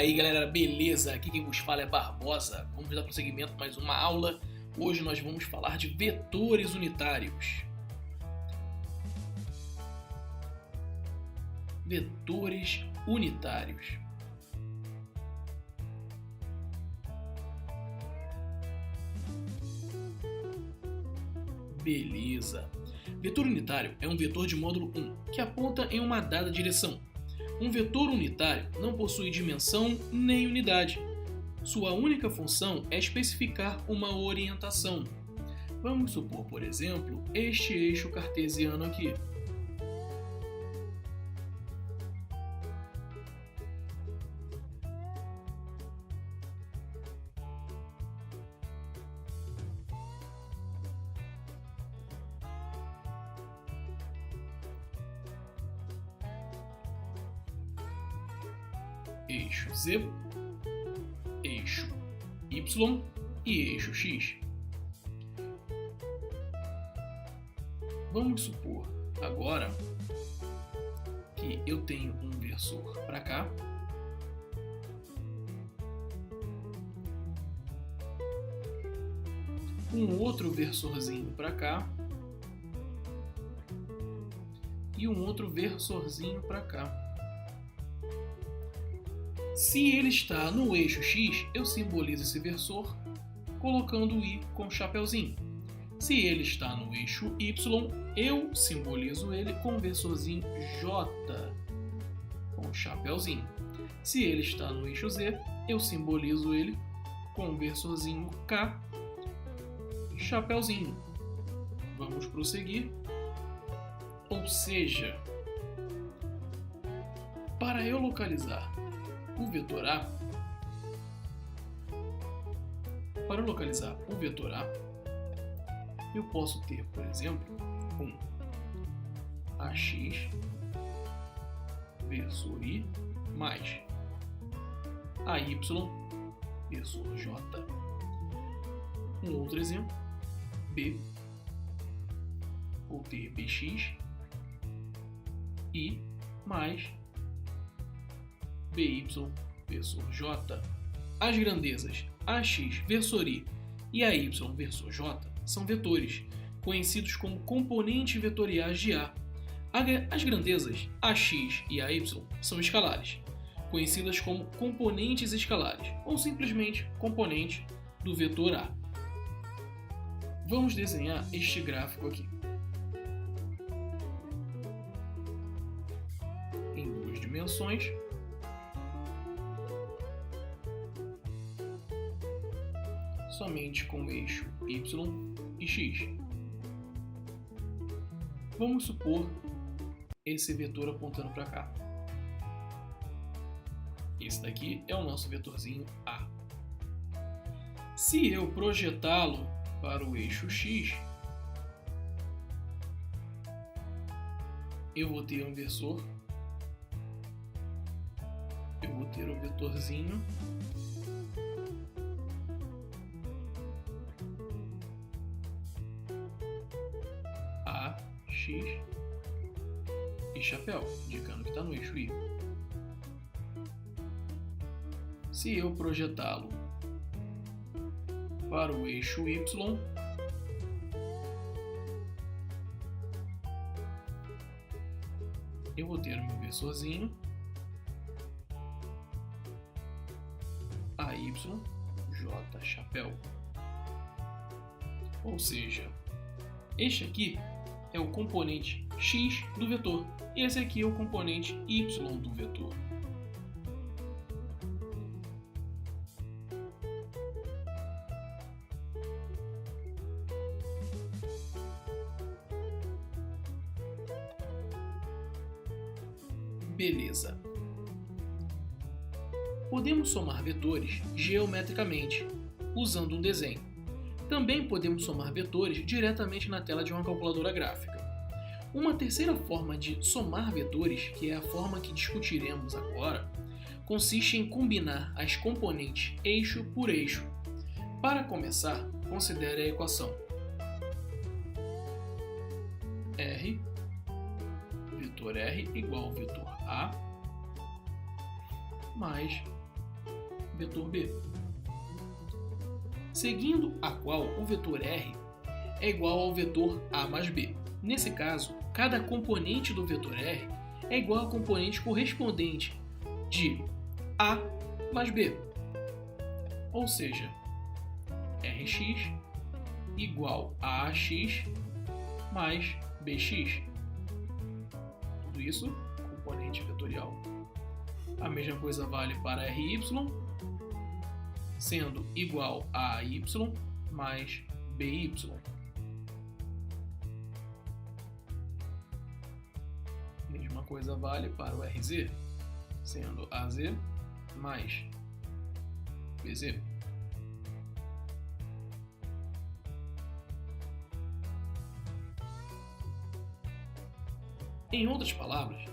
aí galera, beleza? Aqui quem vos fala é Barbosa. Vamos dar prosseguimento a mais uma aula. Hoje nós vamos falar de vetores unitários. Vetores unitários. Beleza. Vetor unitário é um vetor de módulo 1 que aponta em uma dada direção. Um vetor unitário não possui dimensão nem unidade. Sua única função é especificar uma orientação. Vamos supor, por exemplo, este eixo cartesiano aqui. Eixo Z, eixo Y e eixo X. Vamos supor agora que eu tenho um versor para cá, um outro versorzinho para cá e um outro versorzinho para cá. Se ele está no eixo X, eu simbolizo esse versor colocando o I com chapeuzinho. Se ele está no eixo Y, eu simbolizo ele com o versorzinho J com chapeuzinho. Se ele está no eixo Z, eu simbolizo ele com o versorzinho K, chapeuzinho. Vamos prosseguir. Ou seja, para eu localizar o vetor A, eu posso ter, por exemplo, um AX versor I mais AY versor J. Um outro exemplo, B, vou ter BX I mais BY versor J. As grandezas AX versor I e AY versor J são vetores, conhecidos como componentes vetoriais de A. As grandezas AX e AY são escalares, conhecidas como componentes escalares, ou simplesmente componentes do vetor A. Vamos desenhar este gráfico aqui. Em duas dimensões. Somente com o eixo Y e X. Vamos supor esse vetor apontando para cá. Esse daqui é o nosso vetorzinho A. Se eu projetá-lo para o eixo X, eu vou ter um versor, eu vou ter um vetorzinho X e chapéu, indicando que está no eixo Y. Se eu projetá-lo para o eixo Y, eu vou ter o meu versorzinho AY J chapéu. Ou seja, este aqui é o componente X do vetor e esse aqui é o componente Y do vetor. Beleza. Podemos somar vetores geometricamente, usando um desenho. Também podemos somar vetores diretamente na tela de uma calculadora gráfica. Uma terceira forma de somar vetores, que é a forma que discutiremos agora, consiste em combinar as componentes eixo por eixo. Para começar, considere a equação R, vetor R igual ao vetor A, mais vetor B, seguindo a qual o vetor R é igual ao vetor A mais B. Nesse caso, cada componente do vetor R é igual ao componente correspondente de A mais B, ou seja, Rx igual a AX mais BX. Tudo isso componente vetorial. A mesma coisa vale para RY, sendo igual a AY mais BY. Mesma coisa vale para o RZ, sendo AZ mais BZ. Em outras palavras,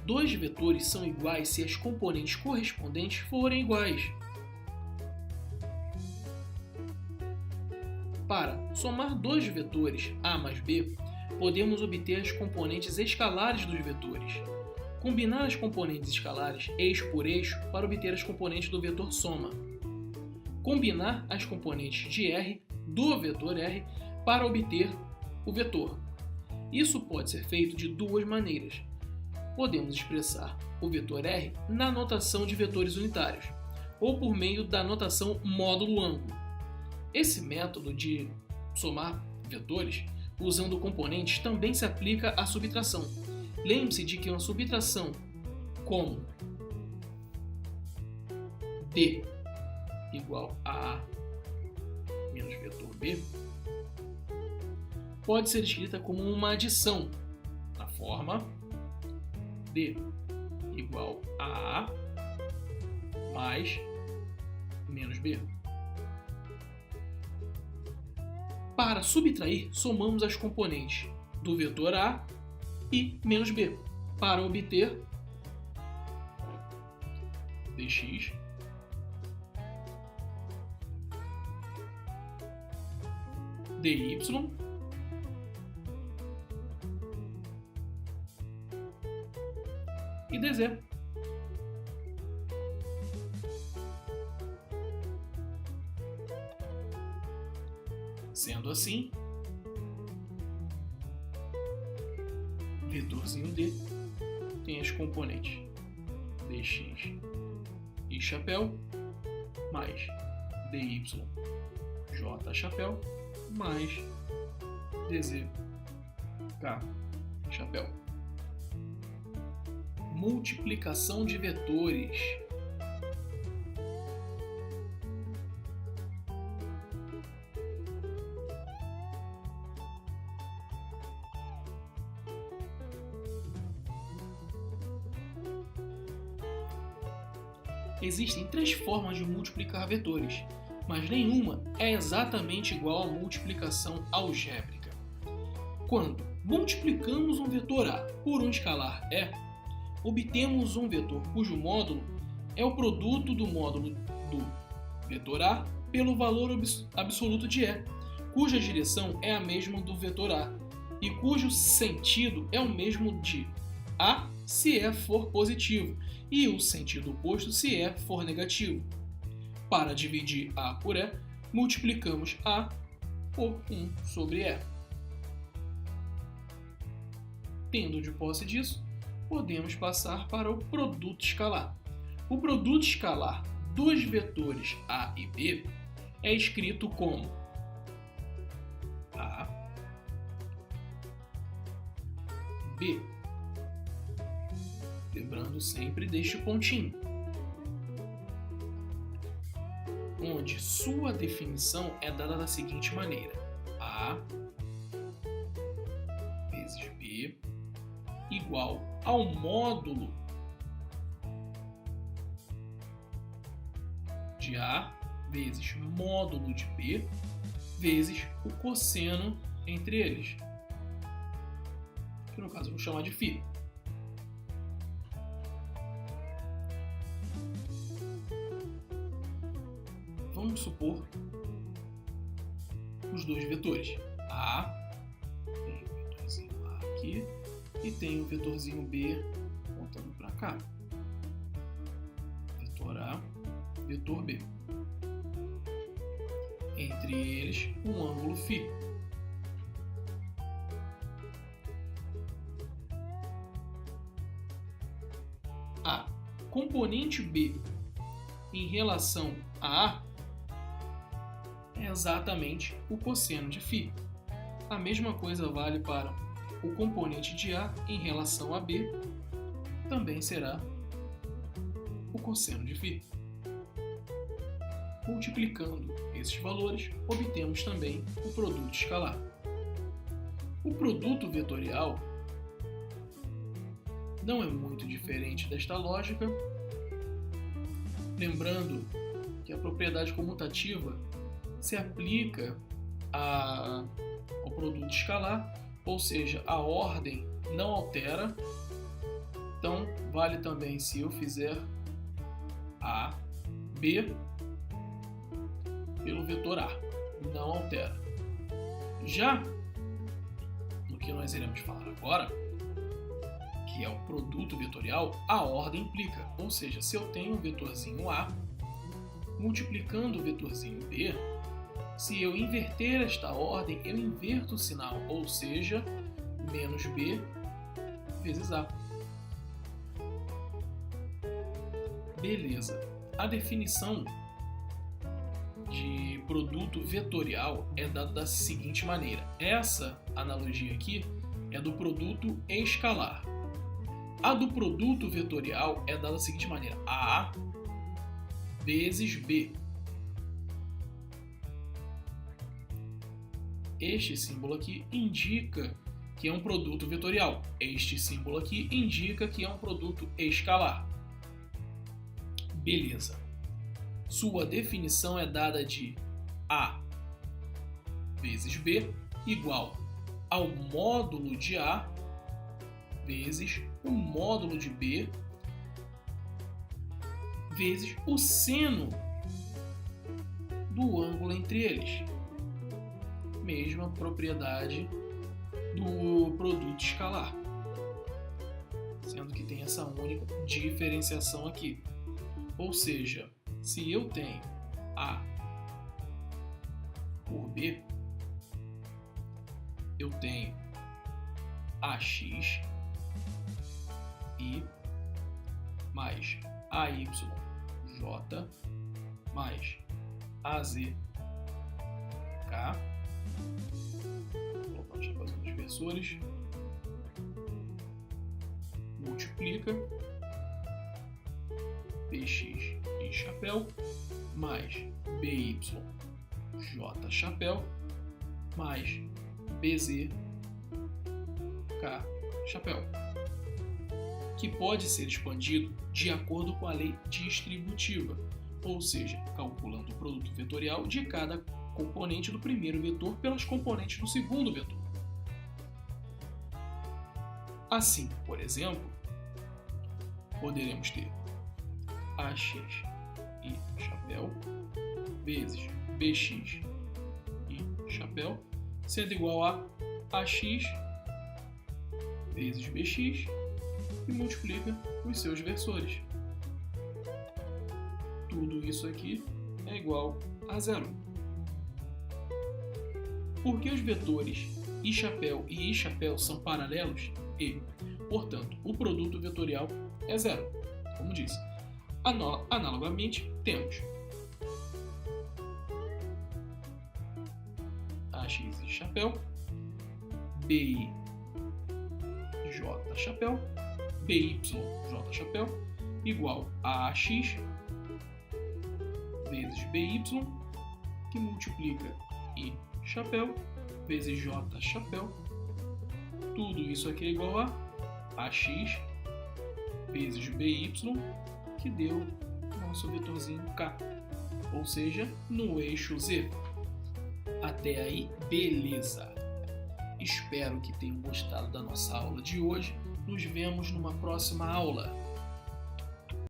dois vetores são iguais se as componentes correspondentes forem iguais. Para somar dois vetores A mais B, podemos obter as componentes escalares dos vetores. Combinar as componentes escalares eixo por eixo para obter as componentes do vetor soma. Combinar as componentes de R do vetor R para obter o vetor. Isso pode ser feito de duas maneiras. Podemos expressar o vetor R na notação de vetores unitários, ou por meio da notação módulo ângulo. Esse método de somar vetores usando componentes também se aplica à subtração. Lembre-se de que uma subtração como D igual a A menos vetor B pode ser escrita como uma adição na forma D igual a A mais menos B. Para subtrair, somamos as componentes do vetor A e menos B para obter dx dy e dz. Sendo assim, vetorzinho D tem as componentes dx e chapéu mais dy j chapéu mais dz k chapéu. Multiplicação de vetores. Existem três formas de multiplicar vetores, mas nenhuma é exatamente igual à multiplicação algébrica. Quando multiplicamos um vetor A por um escalar E, obtemos um vetor cujo módulo é o produto do módulo do vetor A pelo valor absoluto de E, cuja direção é a mesma do vetor A e cujo sentido é o mesmo de A se E for positivo e o sentido oposto se E for negativo. Para dividir A por E, multiplicamos A por 1 sobre E. Tendo de posse disso, podemos passar para o produto escalar. O produto escalar dos vetores A e B é escrito como A, B, lembrando sempre deste pontinho, onde sua definição é dada da seguinte maneira: A vezes B igual ao módulo de A vezes módulo de B vezes o cosseno entre eles, que no caso eu vou chamar de φ. Vamos supor os dois vetores. A tem o vetorzinho A aqui e tem o vetorzinho B apontando para cá. Vetor A, vetor B. Entre eles, um ângulo φ. A componente B em relação a A é exatamente o cosseno de φ. A mesma coisa vale para o componente de A em relação a B, também será o cosseno de φ. Multiplicando esses valores, obtemos também o produto escalar. O produto vetorial não é muito diferente desta lógica, lembrando que a propriedade comutativa se aplica ao produto escalar, ou seja, a ordem não altera. Então, vale também se eu fizer A, B pelo vetor A, não altera. Já no que nós iremos falar agora, que é o produto vetorial, a ordem implica, ou seja, se eu tenho um vetorzinho A multiplicando o vetorzinho B, se eu inverter esta ordem, eu inverto o sinal, ou seja, menos B vezes A. Beleza. A definição de produto vetorial é dada da seguinte maneira. Essa analogia aqui é do produto escalar. A do produto vetorial é dada da seguinte maneira. A vezes B. Este símbolo aqui indica que é um produto vetorial. Este símbolo aqui indica que é um produto escalar. Beleza. Sua definição é dada de A vezes B igual ao módulo de A vezes o módulo de B vezes o seno do ângulo entre eles. Mesma propriedade do produto escalar, sendo que tem essa única diferenciação aqui. Ou seja, se eu tenho A por B, eu tenho AX I mais AYJ mais AZK. Vou colocar os inversores. Multiplica BX e chapéu mais BY J chapéu mais BZ K chapéu, que pode ser expandido de acordo com a lei distributiva, ou seja, calculando o produto vetorial de cada componente do primeiro vetor pelas componentes do segundo vetor. Assim, por exemplo, poderemos ter AX e chapéu vezes BX e chapéu sendo igual a AX vezes BX e multiplica os seus versores. Tudo isso aqui é igual a zero. Porque os vetores I chapéu e I chapéu são paralelos e, portanto, o produto vetorial é zero. Como disse, analogamente temos AX e chapéu, BI J chapéu, BY J chapéu igual a AX vezes BY, que multiplica I chapéu vezes J chapéu. Tudo isso aqui é igual a AX vezes BY, que deu nosso vetorzinho K, ou seja, no eixo Z. Até aí, beleza. Espero que tenham gostado da nossa aula de hoje. Nos vemos numa próxima aula.